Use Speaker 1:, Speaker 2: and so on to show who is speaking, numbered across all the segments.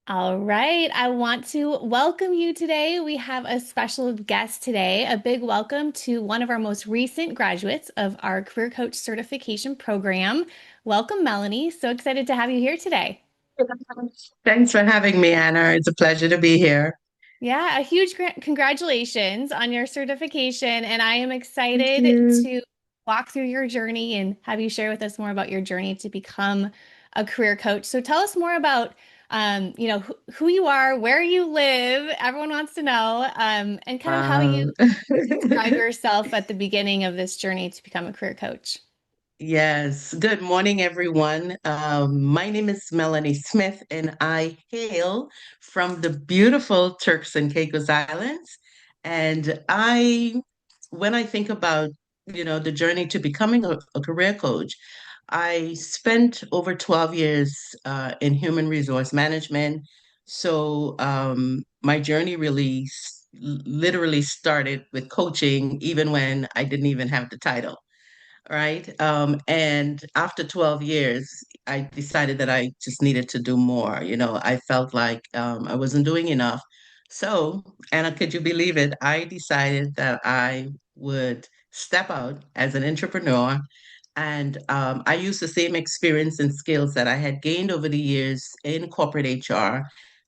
Speaker 1: All right. I want to welcome you today. We have a special guest today. A big welcome to one of our most recent graduates of our Career Coach Certification Program. Welcome, Melanie. So excited to have you here today.
Speaker 2: Thanks for having me, Anna. It's a pleasure to be here.
Speaker 1: Yeah, a huge congratulations on your certification. And I am
Speaker 2: Thank
Speaker 1: excited
Speaker 2: you.
Speaker 1: to walk through your journey and have you share with us more about your journey to become a career coach. So tell us more about, who you are, where you live. Everyone wants to know, and kind of how you
Speaker 2: Wow.
Speaker 1: describe yourself at the beginning of this journey to become a career coach.
Speaker 2: Yes. Good morning, everyone. My name is Melanie Smith, and I hail from the beautiful Turks and Caicos Islands. And when I think about, the journey to becoming a career coach, I spent over 12 years in human resource management. So my journey really literally started with coaching, even when I didn't even have the title, right? And after 12 years, I decided that I just needed to do more. I felt like I wasn't doing enough. So, Anna, could you believe it? I decided that I would step out as an entrepreneur. And I used the same experience and skills that I had gained over the years in corporate HR.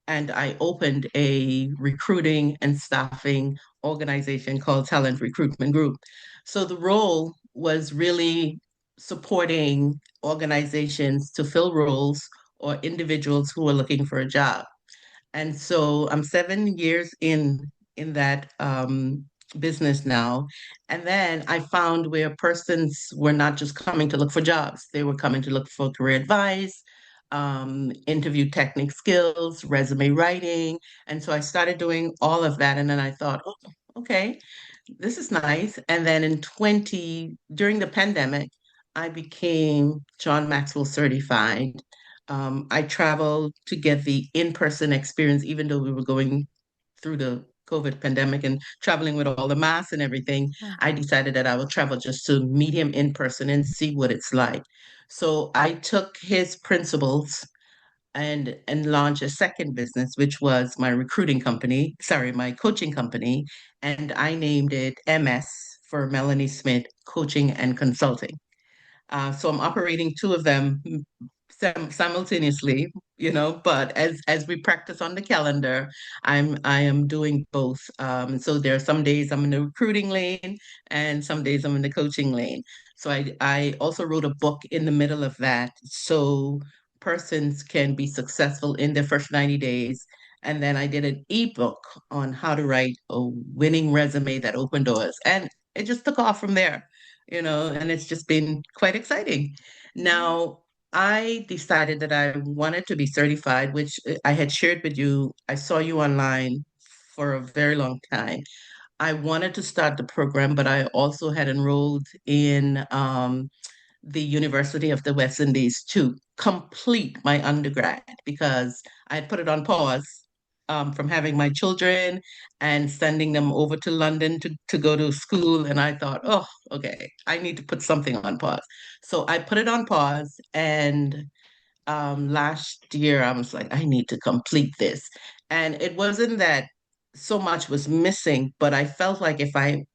Speaker 2: And I opened a recruiting and staffing organization called Talent Recruitment Group. So the role was really supporting organizations to fill roles or individuals who are looking for a job. And so I'm 7 years in that business now. And then I found where persons were not just coming to look for jobs, they were coming to look for career advice, interview technique skills, resume writing. And so I started doing all of that. And then I thought, oh, okay, this is nice. And then during the pandemic, I became John Maxwell certified. I traveled to get the in-person experience, even though we were going through the COVID pandemic and traveling with all the masks and everything.
Speaker 1: Yeah.
Speaker 2: I decided that I would travel just to meet him in person and see what it's like. So I took his principles and launch a second business, which was my recruiting company, sorry, my coaching company. And I named it MS for Melanie Smith Coaching and Consulting. So I'm operating two of them simultaneously, but as we practice on the calendar, I am doing both. So there are some days I'm in the recruiting lane and some days I'm in the coaching lane. So I also wrote a book in the middle of that so persons can be successful in their first 90 days. And then I did an ebook on how to write a winning resume that opened doors. And it just took off from there, and it's just been quite exciting.
Speaker 1: Yeah.
Speaker 2: Now, I decided that I wanted to be certified, which I had shared with you. I saw you online for a very long time. I wanted to start the program, but I also had enrolled in the University of the West Indies to complete my undergrad because I had put it on pause from having my children and sending them over to London to go to school. And I thought, oh, okay, I need to put something on pause. So I put it on pause. And last year, I was like, I need to complete this. And it wasn't that so much was missing, but I felt like if I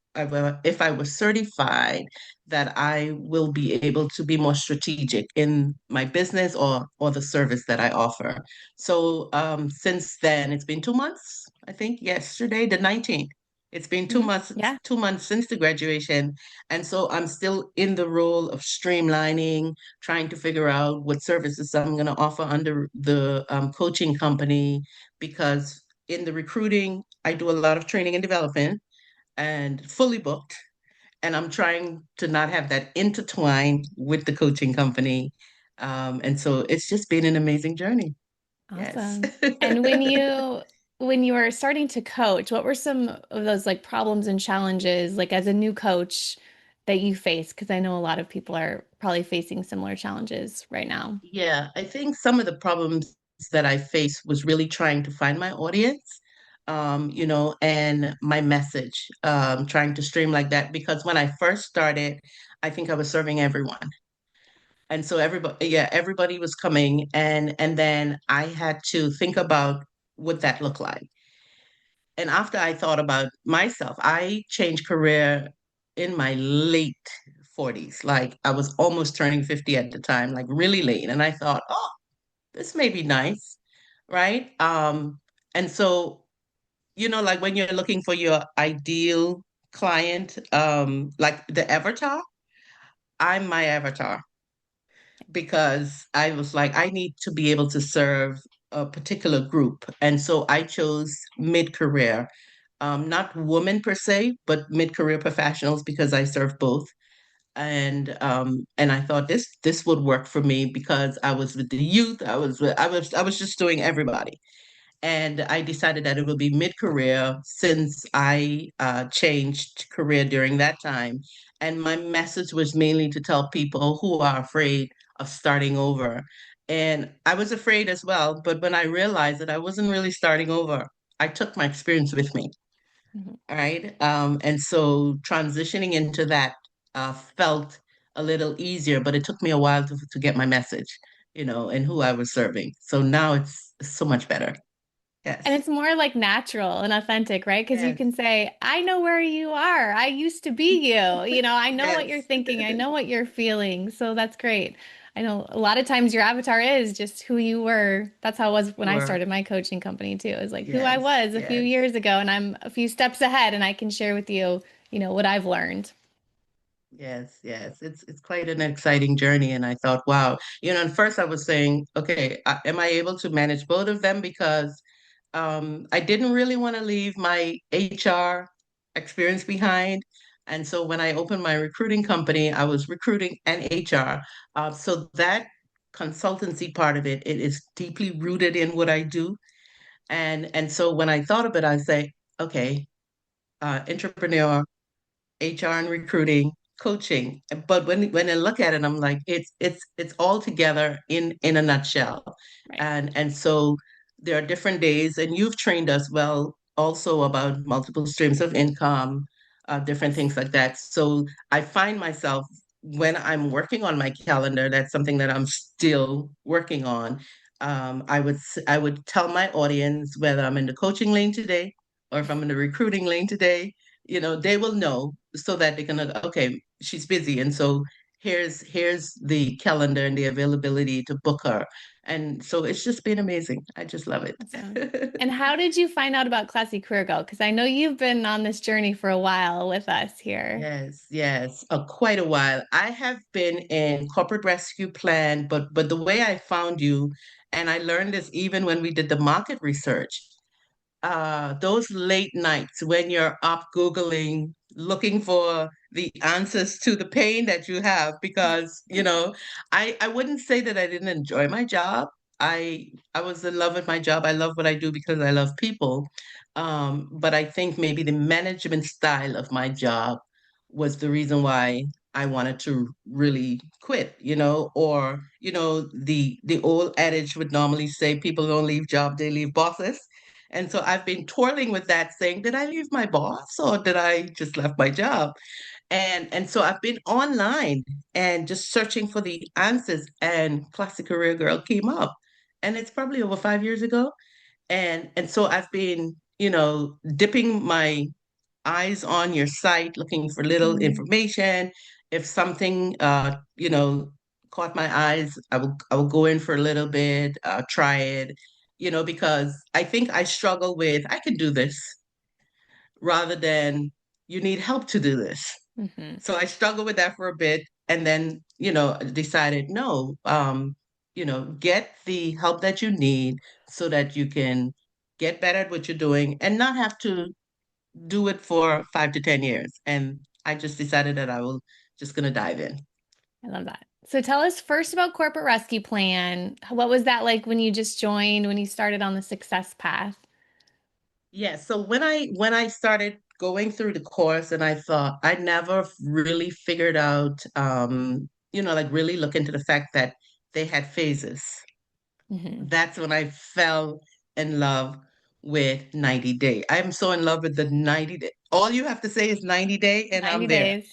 Speaker 2: was certified, that I will be able to be more strategic in my business or the service that I offer. So since then, it's been 2 months, I think yesterday, the 19th. It's been two
Speaker 1: Mhm.
Speaker 2: months,
Speaker 1: Yeah.
Speaker 2: 2 months since the graduation. And so I'm still in the role of streamlining, trying to figure out what services I'm going to offer under the coaching company, because in the recruiting, I do a lot of training and development and fully booked. And I'm trying to not have that intertwined with the coaching company. And so it's just been an amazing journey. Yes.
Speaker 1: Awesome. And when you were starting to coach, what were some of those like problems and challenges like as a new coach that you faced? Because I know a lot of people are probably facing similar challenges right now.
Speaker 2: Yeah, I think some of the problems that I faced was really trying to find my audience, and my message, trying to stream like that. Because when I first started, I think I was serving everyone. And so everybody, yeah, everybody was coming, and then I had to think about what that looked like. And after I thought about myself, I changed career in my late 40s. Like I was almost turning 50 at the time, like really late. And I thought, oh, this may be nice, right? And so, like when you're looking for your ideal client, like the avatar, I'm my avatar because I was like, I need to be able to serve a particular group. And so I chose mid-career, not women per se, but mid-career professionals because I serve both. And I thought this would work for me because I was with the youth, I was just doing everybody. And I decided that it would be mid-career since I changed career during that time. And my message was mainly to tell people who are afraid of starting over. And I was afraid as well, but when I realized that I wasn't really starting over, I took my experience with me.
Speaker 1: Mhm.
Speaker 2: All right. And so transitioning into that felt a little easier, but it took me a while to get my message, and who I was serving. So now it's so much better.
Speaker 1: And
Speaker 2: Yes.
Speaker 1: it's more like natural and authentic, right? Because you
Speaker 2: Yes.
Speaker 1: can say, I know where you are. I used to be you. I know what you're
Speaker 2: Yes.
Speaker 1: thinking. I know what you're feeling. So that's great. I know a lot of times your avatar is just who you were. That's how it was when I
Speaker 2: Sure.
Speaker 1: started my coaching company too. It was like who I
Speaker 2: Yes.
Speaker 1: was a few
Speaker 2: Yes.
Speaker 1: years ago, and I'm a few steps ahead, and I can share with you, what I've learned.
Speaker 2: Yes. Yes. It's quite an exciting journey. And I thought, wow, and first I was saying, okay, am I able to manage both of them? Because I didn't really want to leave my HR experience behind. And so when I opened my recruiting company, I was recruiting and HR. So that consultancy part of it is deeply rooted in what I do. And so when I thought of it, I say, okay, entrepreneur, HR and recruiting, coaching. But when I look at it, I'm like, it's all together in a nutshell.
Speaker 1: Right.
Speaker 2: And so there are different days, and you've trained us well also about multiple streams of income, different
Speaker 1: Yes.
Speaker 2: things like that. So I find myself when I'm working on my calendar, that's something that I'm still working on. I would tell my audience whether I'm in the coaching lane today or if I'm in the recruiting lane today, they will know so that they can, okay, she's busy. And so here's the calendar and the availability to book her. And so it's just been amazing. I just love
Speaker 1: Awesome.
Speaker 2: it.
Speaker 1: And how did you find out about Classy Career Go? Because I know you've been on this journey for a while with us here.
Speaker 2: Yes, yes, quite a while. I have been in corporate rescue plan, but the way I found you, and I learned this even when we did the market research, those late nights when you're up Googling, looking for the answers to the pain that you have, because, I wouldn't say that I didn't enjoy my job. I was in love with my job. I love what I do because I love people. But I think maybe the management style of my job was the reason why I wanted to really quit, or, the old adage would normally say people don't leave job, they leave bosses. And so I've been twirling with that, saying, did I leave my boss or did I just left my job? And so I've been online and just searching for the answers, and Classic Career Girl came up. And it's probably over 5 years ago. And so I've been, dipping my eyes on your site, looking for little
Speaker 1: Mhm.
Speaker 2: information. If something caught my eyes, I will go in for a little bit, try it, because I think I struggle with I can do this rather than you need help to do this.
Speaker 1: Mhm.
Speaker 2: So I struggled with that for a bit, and then, decided no, get the help that you need so that you can get better at what you're doing and not have to do it for 5 to 10 years. And I just decided that I will just gonna dive in.
Speaker 1: I love that. So tell us first about Corporate Rescue Plan. What was that like when you just joined, when you started on the success path?
Speaker 2: Yeah, so when I started going through the course and I thought I never really figured out like really look into the fact that they had phases.
Speaker 1: Hmm.
Speaker 2: That's when I fell in love with 90 day. I'm so in love with the 90 day. All you have to say is 90 day and
Speaker 1: 90
Speaker 2: I'm there,
Speaker 1: days.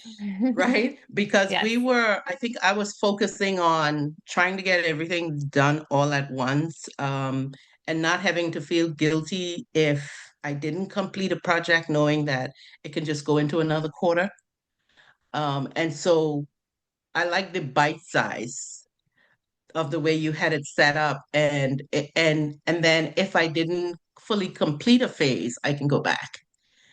Speaker 2: right? Because
Speaker 1: Yes.
Speaker 2: I think I was focusing on trying to get everything done all at once, and not having to feel guilty if I didn't complete a project, knowing that it can just go into another quarter. And so I like the bite size of the way you had it set up, and then if I didn't fully complete a phase, I can go back,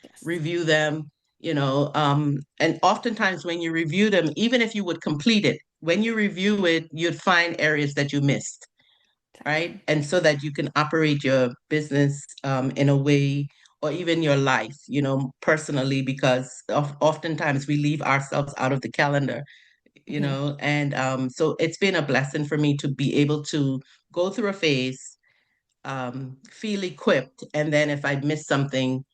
Speaker 1: Yes.
Speaker 2: review them, and oftentimes when you review them, even if you would complete it, when you review it, you'd find areas that you missed, right?
Speaker 1: Exactly.
Speaker 2: And so that you can operate your business in a way, or even your life, personally, because oftentimes we leave ourselves out of the calendar,
Speaker 1: Mhm.
Speaker 2: and so it's been a blessing for me to be able to go through a phase, feel equipped, and then if I miss something,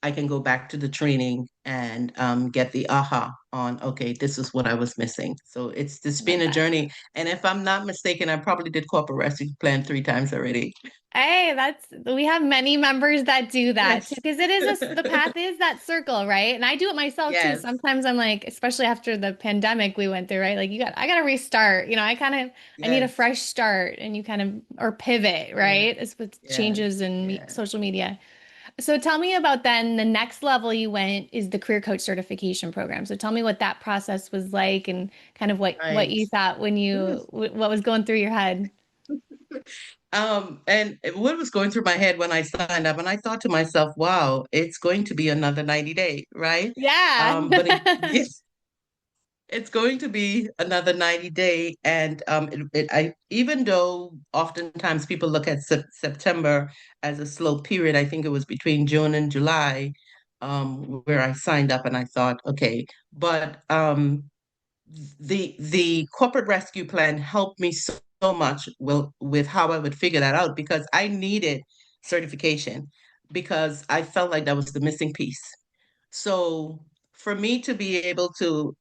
Speaker 2: I can go back to the training and get the aha on, okay, this is what I was missing. So it's been
Speaker 1: Love
Speaker 2: a
Speaker 1: that.
Speaker 2: journey. And if I'm not mistaken, I probably did corporate rescue plan 3 times already.
Speaker 1: Hey, we have many members that do that too,
Speaker 2: Yes.
Speaker 1: because the path is that circle, right? And I do it myself too.
Speaker 2: Yes.
Speaker 1: Sometimes I'm like, especially after the pandemic we went through, right? Like I got to restart. I need a
Speaker 2: Yes.
Speaker 1: fresh start, and you kind of or pivot,
Speaker 2: Yes.
Speaker 1: right? It's with
Speaker 2: Yes.
Speaker 1: changes in
Speaker 2: Yes.
Speaker 1: social media. So tell me about then the next level you went is the career coach certification program. So tell me what that process was like and kind of what
Speaker 2: Right.
Speaker 1: you thought when what was going through your head.
Speaker 2: And what was going through my head when I signed up, and I thought to myself, wow, it's going to be another 90 day, right?
Speaker 1: Yeah.
Speaker 2: But yes, it's going to be another 90 day. And I even though oftentimes people look at September as a slow period, I think it was between June and July, where I signed up and I thought, okay, but the corporate rescue plan helped me so much with how I would figure that out, because I needed certification, because I felt like that was the missing piece. So for me to be able to,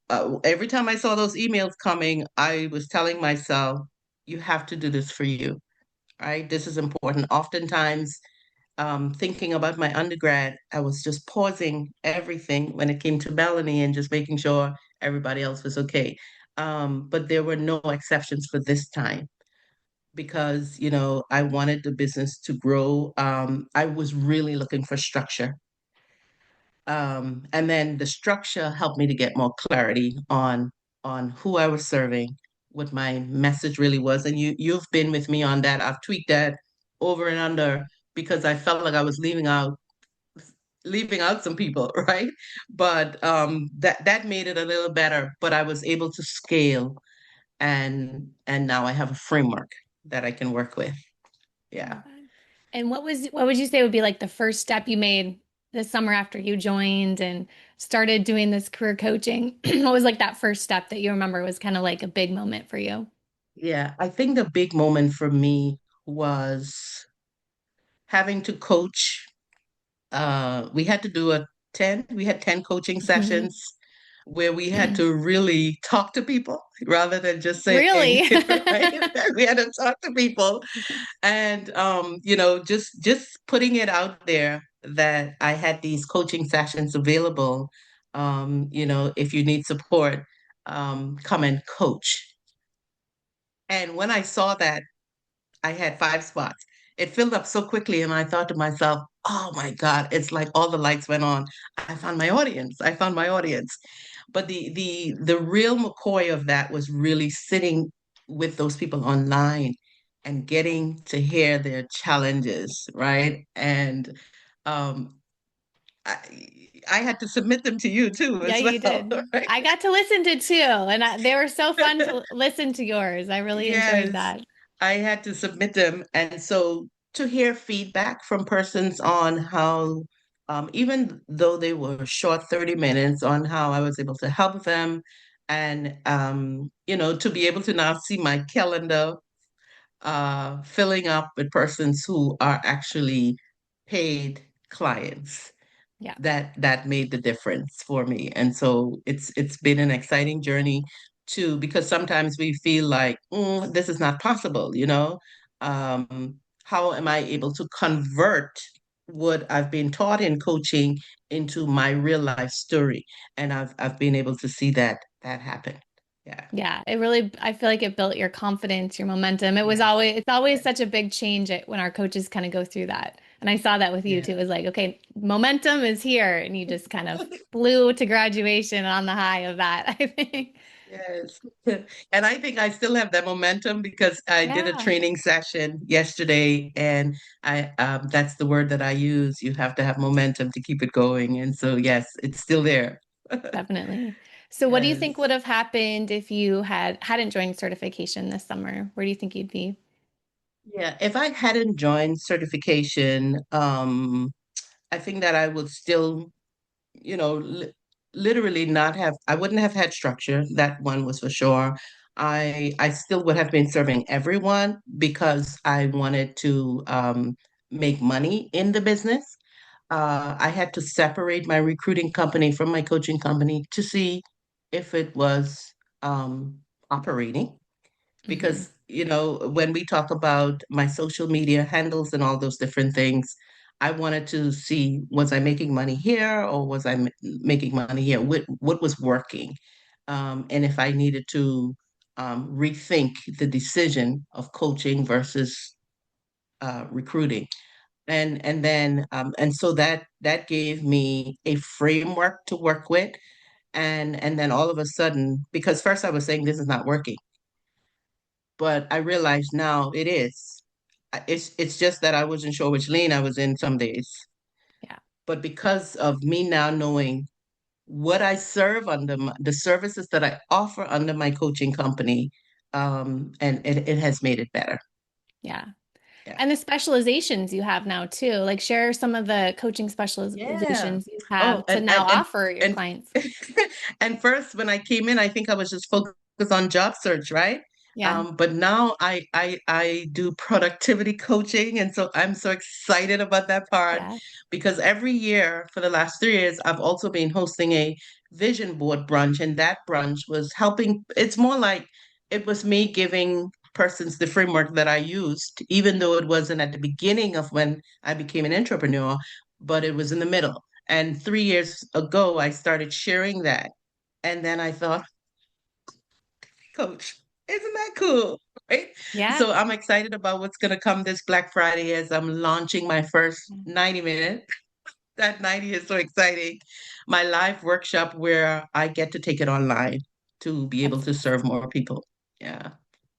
Speaker 2: every time I saw those emails coming, I was telling myself, you have to do this for you, right? This is important. Oftentimes, thinking about my undergrad, I was just pausing everything when it came to Melanie and just making sure everybody else was okay. But there were no exceptions for this time, because, I wanted the business to grow. I was really looking for structure. And then the structure helped me to get more clarity on who I was serving, what my message really was. And you've been with me on that. I've tweaked that over and under, because I felt like I was leaving out some people, right? But that made it a little better. But I was able to scale, and now I have a framework that I can work with.
Speaker 1: Love
Speaker 2: Yeah.
Speaker 1: that. And what would you say would be like the first step you made this summer after you joined and started doing this career coaching? What was like that first step that you remember was kind of like a big moment for you?
Speaker 2: Yeah. I think the big moment for me was having to coach. We had to do we had 10 coaching
Speaker 1: Mhm.
Speaker 2: sessions where we had to really talk to people rather than just saying,
Speaker 1: Really?
Speaker 2: right? We had to talk to people, and just putting it out there that I had these coaching sessions available. If you need support, come and coach. And when I saw that I had 5 spots, it filled up so quickly, and I thought to myself, oh my God, it's like all the lights went on. I found my audience. I found my audience. But the real McCoy of that was really sitting with those people online and getting to hear their challenges, right? And um, I, I had to submit them to you too
Speaker 1: Yeah,
Speaker 2: as
Speaker 1: you
Speaker 2: well,
Speaker 1: did.
Speaker 2: right?
Speaker 1: I got to listen to two, and they were so fun to listen to yours. I really enjoyed
Speaker 2: Yes,
Speaker 1: that.
Speaker 2: I had to submit them. And so to hear feedback from persons on how, even though they were short 30 minutes, on how I was able to help them, and, to be able to now see my calendar filling up with persons who are actually paid clients,
Speaker 1: Yeah.
Speaker 2: that made the difference for me. And so it's been an exciting journey too, because sometimes we feel like, this is not possible. How am I able to convert what I've been taught in coaching into my real life story. And I've been able to see that happen. Yeah.
Speaker 1: Yeah, it really, I feel like it built your confidence, your momentum.
Speaker 2: Yes.
Speaker 1: It's always
Speaker 2: Yes.
Speaker 1: such a big change when our coaches kind of go through that. And I saw that with you too. It
Speaker 2: Yeah.
Speaker 1: was like, okay, momentum is here. And you just kind of flew to graduation on the high of that, I think.
Speaker 2: Yes. And I think I still have that momentum because I did a
Speaker 1: Yeah,
Speaker 2: training session yesterday and I that's the word that I use. You have to have momentum to keep it going. And so yes, it's still there.
Speaker 1: definitely. So what do you think
Speaker 2: Yes.
Speaker 1: would have happened if you hadn't joined certification this summer? Where do you think you'd be?
Speaker 2: Yeah, if I hadn't joined certification, I think that I would still, literally not have, I wouldn't have had structure. That one was for sure. I still would have been serving everyone because I wanted to make money in the business. I had to separate my recruiting company from my coaching company to see if it was operating
Speaker 1: Hmm.
Speaker 2: because when we talk about my social media handles and all those different things, I wanted to see, was I making money here or was I making money here? What was working? And if I needed to rethink the decision of coaching versus recruiting. And so that gave me a framework to work with. And then all of a sudden, because first I was saying this is not working, but I realize now it is. It's just that I wasn't sure which lane I was in some days.
Speaker 1: Yeah.
Speaker 2: But because of me now knowing what I serve under the services that I offer under my coaching company, and it has made it better.
Speaker 1: Yeah.
Speaker 2: Yeah.
Speaker 1: And the specializations you have now too. Like share some of the coaching
Speaker 2: Yeah.
Speaker 1: specializations you
Speaker 2: Oh,
Speaker 1: have to now offer your
Speaker 2: and
Speaker 1: clients.
Speaker 2: and first when I came in, I think I was just focused on job search, right?
Speaker 1: Yeah.
Speaker 2: But now I do productivity coaching, and so I'm so excited about that part
Speaker 1: Yeah.
Speaker 2: because every year for the last 3 years, I've also been hosting a vision board brunch, and that brunch was helping. It's more like it was me giving persons the framework that I used, even though it wasn't at the beginning of when I became an entrepreneur, but it was in the middle. And 3 years ago, I started sharing that. And then I thought, Coach, isn't that cool? Right?
Speaker 1: Yeah.
Speaker 2: So I'm excited about what's going to come this Black Friday as I'm launching my first 90 minute. That 90 is so exciting. My live workshop where I get to take it online to be able
Speaker 1: That's
Speaker 2: to serve more people. Yeah.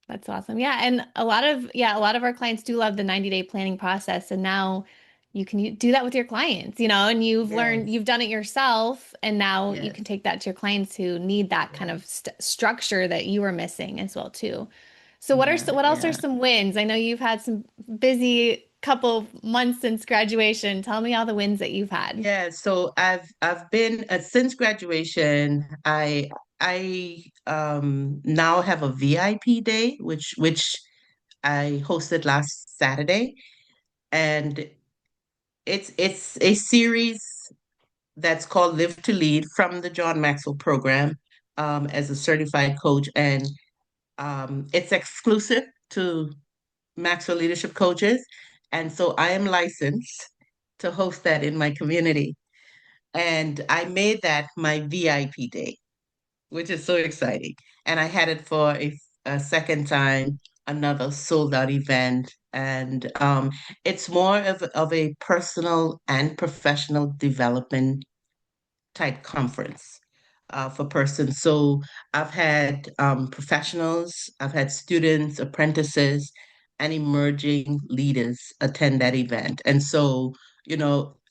Speaker 1: that's awesome. Yeah, and a lot of our clients do love the 90-day planning process and now you can do that with your clients, and
Speaker 2: Yes.
Speaker 1: you've done it yourself and now you
Speaker 2: Yes.
Speaker 1: can take that to your clients who need that kind of
Speaker 2: Yes.
Speaker 1: structure that you were missing as well too. So
Speaker 2: Yeah.
Speaker 1: what else are
Speaker 2: Yeah.
Speaker 1: some wins? I know you've had some busy couple months since graduation. Tell me all the wins that you've had.
Speaker 2: Yeah, so I've been since graduation, I now have a VIP day, which I hosted last Saturday, and it's a series that's called Live to Lead from the John Maxwell program, as a certified coach, and it's exclusive to Maxwell leadership coaches, and so I am licensed to host that in my community. And I made that my VIP day, which is so exciting. And I had it for a second time, another sold out event. And it's more of a personal and professional development type conference for persons. So I've had professionals, I've had students, apprentices, and emerging leaders attend that event. And so,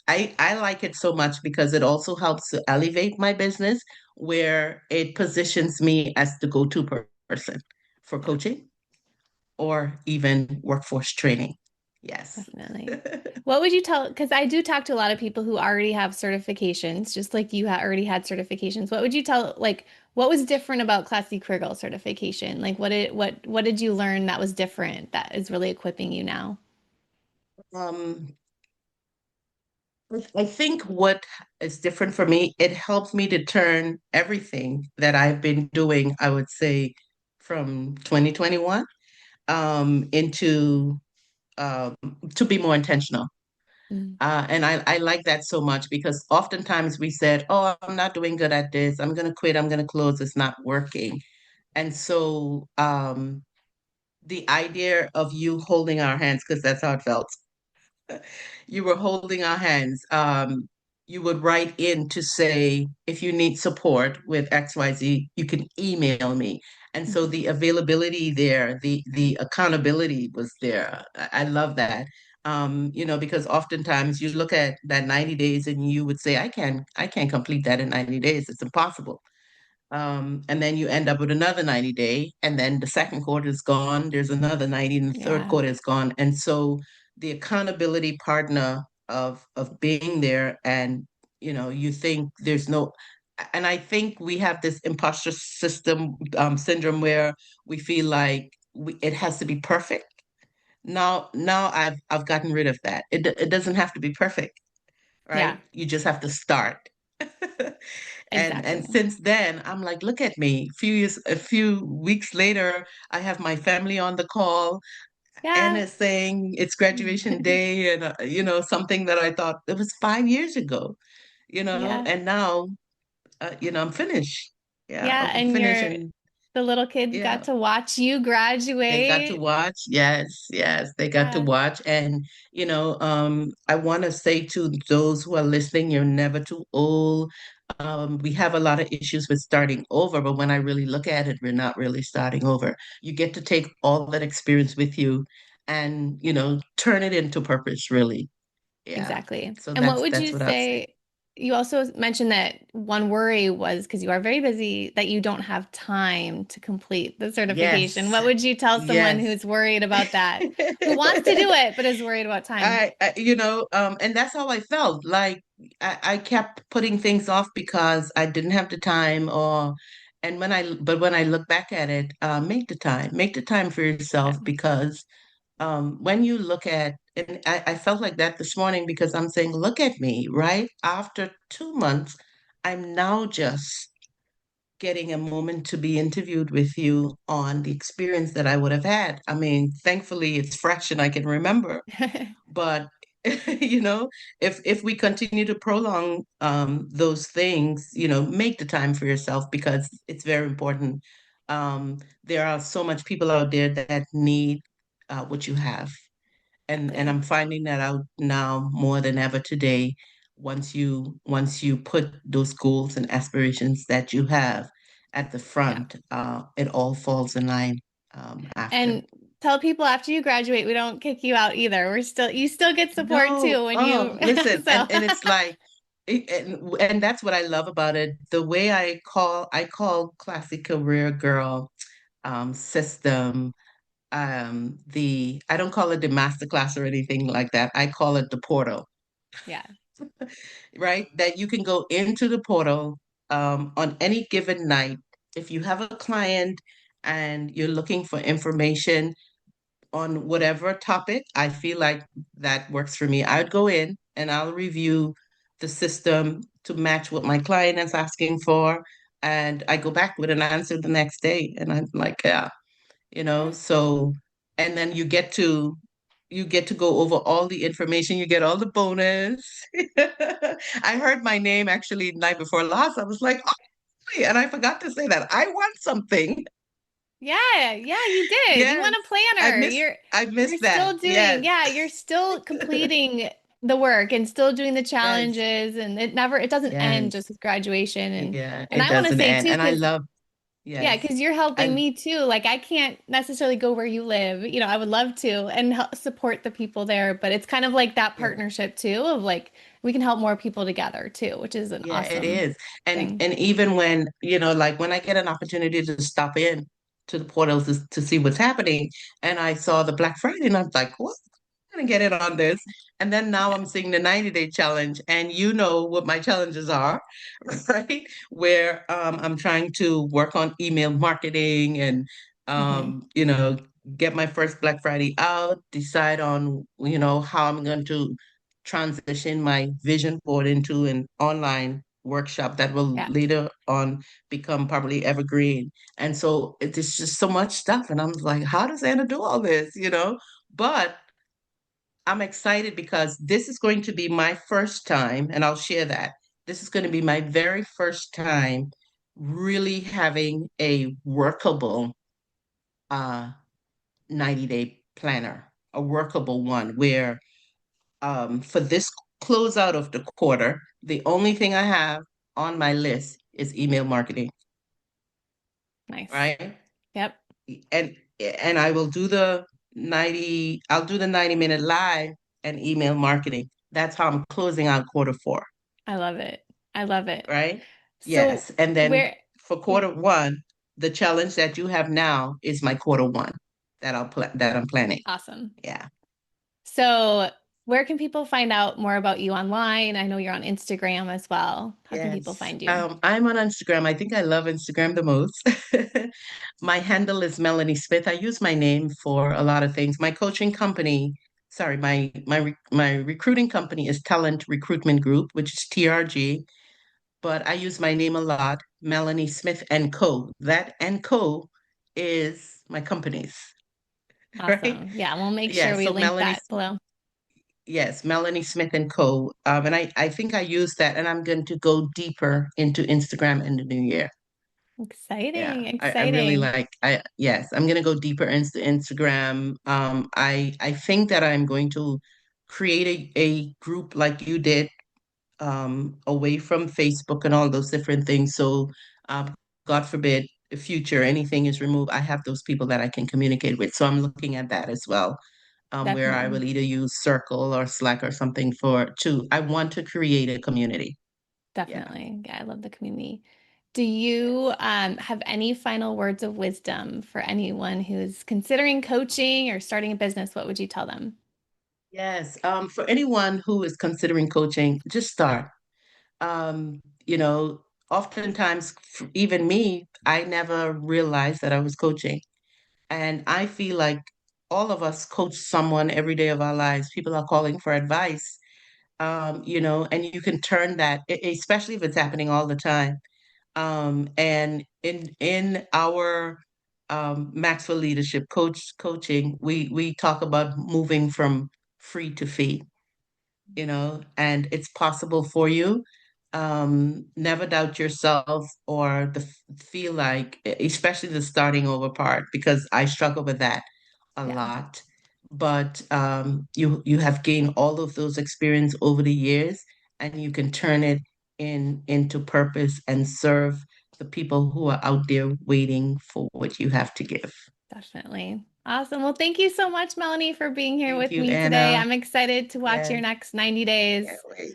Speaker 2: I like it so much because it also helps to elevate my business where it positions me as the go-to person for
Speaker 1: Yeah,
Speaker 2: coaching or even workforce training. Yes.
Speaker 1: definitely. What would you tell? Because I do talk to a lot of people who already have certifications, just like you already had certifications. What would you tell, like, what was different about Classy Career Girl certification? Like, what did you learn that was different that is really equipping you now?
Speaker 2: Um, I think what is different for me, it helps me to turn everything that I've been doing, I would say from 2021, into um, to be more intentional.
Speaker 1: Mm.
Speaker 2: And I like that so much because oftentimes we said, oh, I'm not doing good at this. I'm going to quit. I'm going to close. It's not working. And so the idea of you holding our hands, because that's how it felt, you were holding our hands. You would write in to say, if you need support with XYZ, you can email me. And so
Speaker 1: Mhm.
Speaker 2: the availability there, the accountability was there. I love that. Because oftentimes you look at that 90 days and you would say, I can't complete that in 90 days. It's impossible. And then you end up with another 90 day, and then the second quarter is gone. There's another 90, and the third
Speaker 1: Yeah.
Speaker 2: quarter is gone. And so the accountability partner of being there, and you think there's no, and I think we have this imposter system syndrome where we feel like it has to be perfect. Now I've gotten rid of that. It doesn't have to be perfect,
Speaker 1: Yeah,
Speaker 2: right? You just have to start. And
Speaker 1: exactly.
Speaker 2: since then, I'm like, look at me. A few weeks later, I have my family on the call.
Speaker 1: Yeah.
Speaker 2: Anna's saying it's graduation day, and something that I thought it was 5 years ago.
Speaker 1: Yeah.
Speaker 2: And now, I'm finished. Yeah,
Speaker 1: Yeah.
Speaker 2: I'm
Speaker 1: And
Speaker 2: finished,
Speaker 1: your
Speaker 2: and
Speaker 1: the little kids got
Speaker 2: yeah,
Speaker 1: to watch you
Speaker 2: they got to
Speaker 1: graduate.
Speaker 2: watch. Yes, yes, they got to
Speaker 1: Yeah,
Speaker 2: watch. And, I want to say to those who are listening, you're never too old. We have a lot of issues with starting over, but when I really look at it, we're not really starting over. You get to take all that experience with you and, turn it into purpose, really. Yeah.
Speaker 1: exactly.
Speaker 2: So
Speaker 1: And what
Speaker 2: that's
Speaker 1: would
Speaker 2: that's
Speaker 1: you
Speaker 2: what I'd say.
Speaker 1: say? You also mentioned that one worry was because you are very busy that you don't have time to complete the certification.
Speaker 2: Yes.
Speaker 1: What would you tell someone
Speaker 2: Yes.
Speaker 1: who's worried about that, who wants to do it but is worried about time?
Speaker 2: And that's how I felt. Like I kept putting things off because I didn't have the time, but when I look back at it, make the time for
Speaker 1: Yeah.
Speaker 2: yourself because when you look at, and I felt like that this morning because I'm saying, look at me, right? After 2 months, I'm now just getting a moment to be interviewed with you on the experience that I would have had. I mean, thankfully it's fresh and I can remember, but you know, if we continue to prolong those things, make the time for yourself because it's very important. There are so much people out there that need what you have, and
Speaker 1: Exactly.
Speaker 2: I'm finding that out now more than ever today. Once you put those goals and aspirations that you have at the
Speaker 1: Yeah.
Speaker 2: front, it all falls in line after.
Speaker 1: And tell people after you graduate, we don't kick you out either. You still get support
Speaker 2: No,
Speaker 1: too when you,
Speaker 2: oh, listen, and
Speaker 1: so
Speaker 2: and it's like, and that's what I love about it. The way I call Classic Career Girl system, I don't call it the master class or anything like that. I call it the portal,
Speaker 1: yeah.
Speaker 2: right? That you can go into the portal on any given night. If you have a client and you're looking for information on whatever topic, I feel like that works for me. I'd go in and I'll review the system to match what my client is asking for. And I go back with an answer the next day. And I'm like, yeah,
Speaker 1: Yeah.
Speaker 2: so, and then you get to go over all the information, you get all the bonus. I heard my name actually night before last. I was like, oh, and I forgot to say that. I want something.
Speaker 1: Yeah, yeah, you did. You
Speaker 2: Yes.
Speaker 1: want a planner.
Speaker 2: I
Speaker 1: You're
Speaker 2: missed that.
Speaker 1: still doing,
Speaker 2: Yes.
Speaker 1: yeah, you're still completing the work and still doing the
Speaker 2: Yes.
Speaker 1: challenges and it doesn't end
Speaker 2: Yes.
Speaker 1: just with graduation
Speaker 2: Yeah,
Speaker 1: and
Speaker 2: it
Speaker 1: I want to
Speaker 2: doesn't
Speaker 1: say
Speaker 2: end.
Speaker 1: too
Speaker 2: And I
Speaker 1: because
Speaker 2: love,
Speaker 1: yeah,
Speaker 2: yes.
Speaker 1: because you're helping
Speaker 2: I
Speaker 1: me too. Like I can't necessarily go where you live. I would love to and help support the people there, but it's kind of like that
Speaker 2: yeah.
Speaker 1: partnership too of like we can help more people together too, which is an
Speaker 2: Yeah, it
Speaker 1: awesome
Speaker 2: is. And
Speaker 1: thing.
Speaker 2: and even when, like when I get an opportunity to stop in to the portals to see what's happening, and I saw the Black Friday, and I was like, what? I'm gonna get in on this. And then now I'm seeing the 90-day challenge, and you know what my challenges are, right? Where I'm trying to work on email marketing and
Speaker 1: Hmm.
Speaker 2: get my first Black Friday out, decide on, how I'm going to transition my vision board into an online workshop that will
Speaker 1: Yeah.
Speaker 2: later on become probably evergreen. And so it's just so much stuff. And I'm like, how does Anna do all this? But I'm excited because this is going to be my first time, and I'll share that. This is going to be my very first time really having a workable uh, 90-day planner, a workable one where for this closeout of the quarter, the only thing I have on my list is email marketing,
Speaker 1: Nice.
Speaker 2: right?
Speaker 1: Yep.
Speaker 2: And and I will do the 90, I'll do the 90-minute live and email marketing. That's how I'm closing out quarter four,
Speaker 1: I love it. I love it.
Speaker 2: right?
Speaker 1: So
Speaker 2: Yes. And then
Speaker 1: where,
Speaker 2: for
Speaker 1: yeah,
Speaker 2: quarter one, the challenge that you have now is my quarter one that I'm planning.
Speaker 1: awesome.
Speaker 2: Yeah.
Speaker 1: So where can people find out more about you online? I know you're on Instagram as well. How can people
Speaker 2: Yes.
Speaker 1: find you?
Speaker 2: I'm on Instagram. I think I love Instagram the most. My handle is Melanie Smith. I use my name for a lot of things. My coaching company, sorry, my recruiting company is Talent Recruitment Group, which is TRG, but I use my name a lot, Melanie Smith and Co. That and Co is my company's, right?
Speaker 1: Awesome. Yeah, we'll make
Speaker 2: Yeah,
Speaker 1: sure we
Speaker 2: so
Speaker 1: link that below.
Speaker 2: yes, Melanie Smith and Co. And I think I use that, and I'm going to go deeper into Instagram in the new year.
Speaker 1: Exciting,
Speaker 2: Yeah, I really
Speaker 1: exciting.
Speaker 2: like yes, I'm gonna go deeper into Instagram. I think that I'm going to create a group like you did, away from Facebook and all those different things. So God forbid the future anything is removed, I have those people that I can communicate with. So I'm looking at that as well. Where I
Speaker 1: Definitely.
Speaker 2: will either use Circle or Slack or something I want to create a community. Yeah.
Speaker 1: Definitely. Yeah, I love the community. Do you have any final words of wisdom for anyone who's considering coaching or starting a business? What would you tell them?
Speaker 2: Yes. For anyone who is considering coaching, just start. You know, oftentimes, even me, I never realized that I was coaching. And I feel like all of us coach someone every day of our lives. People are calling for advice, and you can turn that, especially if it's happening all the time. And in our Maxwell Leadership coaching, we talk about moving from free to fee, and it's possible for you. Never doubt yourself or feel like, especially the starting over part, because I struggle with that a
Speaker 1: Yeah,
Speaker 2: lot. But you have gained all of those experience over the years, and you can turn it into purpose and serve the people who are out there waiting for what you have to give.
Speaker 1: definitely. Awesome. Well, thank you so much, Melanie, for being here
Speaker 2: Thank
Speaker 1: with
Speaker 2: you,
Speaker 1: me today.
Speaker 2: Anna.
Speaker 1: I'm excited to watch
Speaker 2: Yeah,
Speaker 1: your next 90
Speaker 2: can't
Speaker 1: days.
Speaker 2: wait.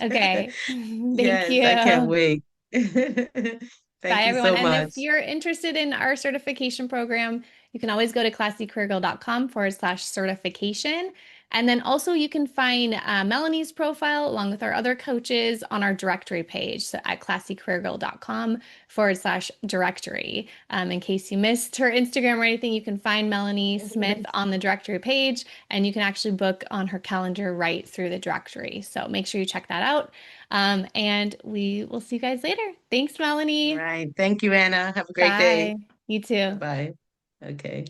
Speaker 1: Okay. Thank
Speaker 2: Yes, I can't
Speaker 1: you.
Speaker 2: wait.
Speaker 1: Bye,
Speaker 2: Thank you
Speaker 1: everyone.
Speaker 2: so
Speaker 1: And if
Speaker 2: much.
Speaker 1: you're interested in our certification program, you can always go to classycareergirl.com/certification. And then also you can find Melanie's profile along with our other coaches on our directory page. So at classycareergirl.com/directory. In case you missed her Instagram or anything, you can find Melanie Smith on the directory page and you can actually book on her calendar right through the directory. So make sure you check that out. And we will see you guys later. Thanks,
Speaker 2: All
Speaker 1: Melanie.
Speaker 2: right. Thank you, Anna. Have a great day.
Speaker 1: Bye. You too.
Speaker 2: Bye-bye. Okay.